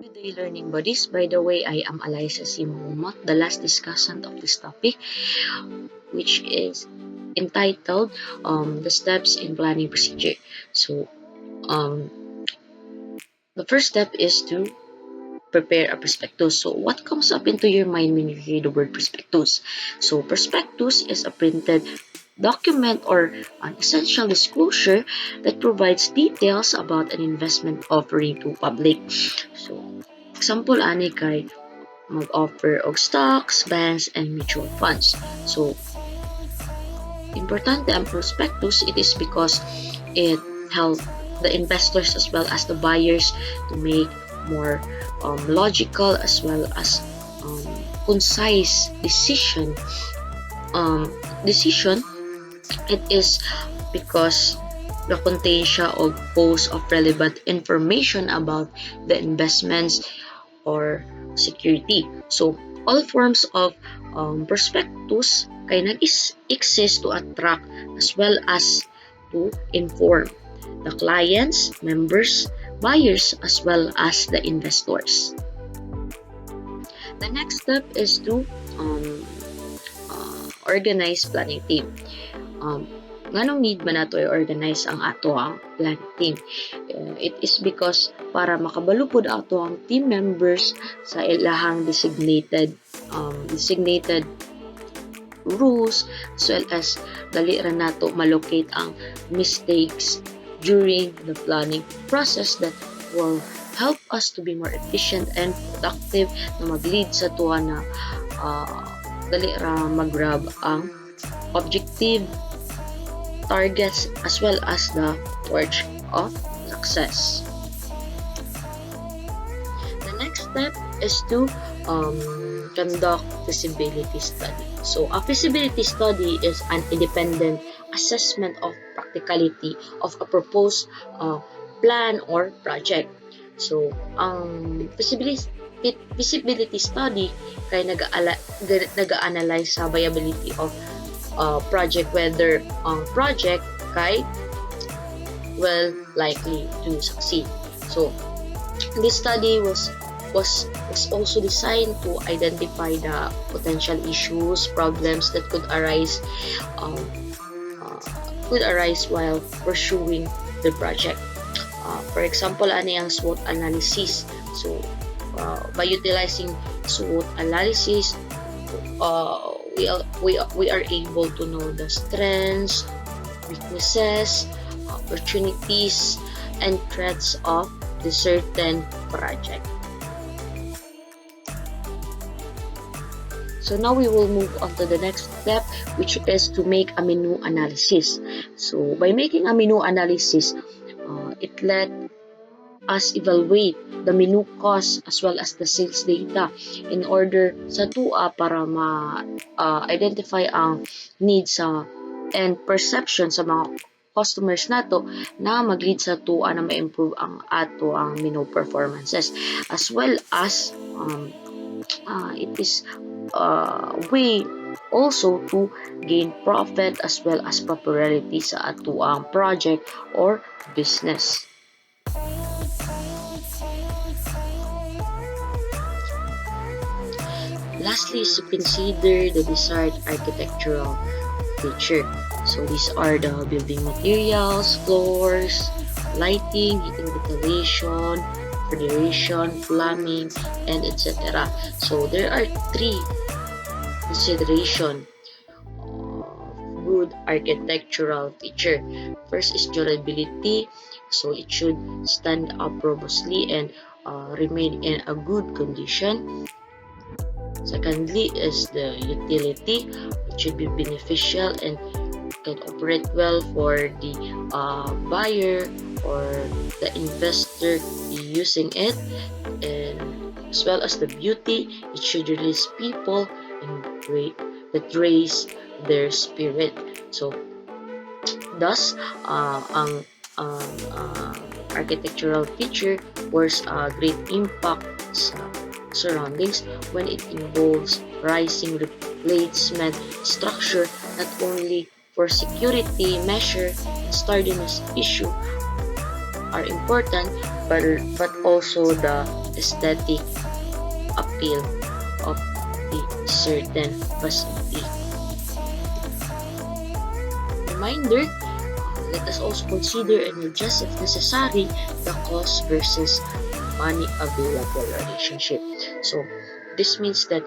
Good day, learning buddies. By the way, I am Eliza C. Mahumot, the last discussant of this topic, which is entitled The Steps in Planning Procedure. So, um, the first step is to prepare a prospectus. So, what comes up into your mind when you hear the word prospectus? So, prospectus is a printed document or an essential disclosure that provides details about an investment offering to public. So, example ani kay mag-offer og stocks, bonds, and mutual funds. So, importante ang prospectus. It is because it helps the investors as well as the buyers to make more logical as well as concise decision. It is because the contain siya og post of relevant information about the investments or security. So, all forms of prospectus kay nag-exist to attract as well as to inform the clients, members, buyers, as well as the investors. The next step is to organize planning team. Nganong need ba nato i-organize ang ato ang planning team? It is because para makabalo pud ato ang team members sa ilahang designated rules as well as dali ra nato malocate ang mistakes during the planning process that will help us to be more efficient and productive na mag-lead sa tuwa na dali ra mag-grab ang objective targets as well as the torch of success. The next step is to conduct feasibility study. So, a feasibility study is an independent assessment of practicality of a proposed plan or project. So, ang feasibility study kay nag-analyze sa viability of project, whether ang project kay well likely to succeed. So, this study was also designed to identify the potential issues, problems that could arise while pursuing the project. For example, ani ang SWOT analysis. So, by utilizing SWOT analysis, we are able to know the strengths, weaknesses, opportunities, and threats of the certain project. So now we will move on to the next step, which is to make a menu analysis. So by making a menu analysis, it let us evaluate the menu cost as well as the sales data in order sa tua para ma-identify ang needs and perception sa mga customers nato na mag-lead sa tua na ma-improve ang menu performances, as well as it is a way also to gain profit as well as popularity sa ato ang project or business. Lastly is to consider the desired architectural feature. So these are the building materials, floors, lighting, heating, ventilation, refrigeration, plumbing, and etc. So there are three considerations of good architectural feature. First is durability. So it should stand up robustly and remain in a good condition. Secondly is the utility. It should be beneficial and can operate well for the buyer or the investor using it, and as well as the beauty. It should release people and that raise their spirit. So thus ang architectural feature works a great impact sa surroundings when it involves rising replacement structure, not only for security measure and sturdiness issue are important, but also the aesthetic appeal of the certain facility. Reminder, let us also consider and adjust if necessary the cost versus money available relationship. So this means that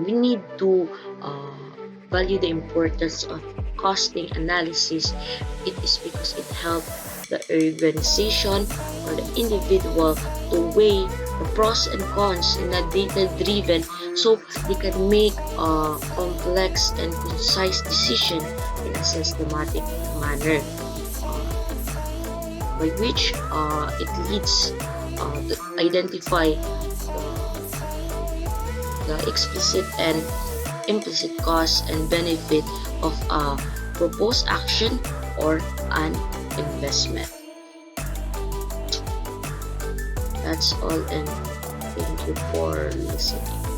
we need to value the importance of costing analysis. It is because it helps the organization or the individual to weigh the pros and cons in a data-driven, so they can make a complex and concise decision in a systematic manner, by which it leads to identify the explicit and implicit cost and benefit of a proposed action or an investment. That's all, and thank you for listening.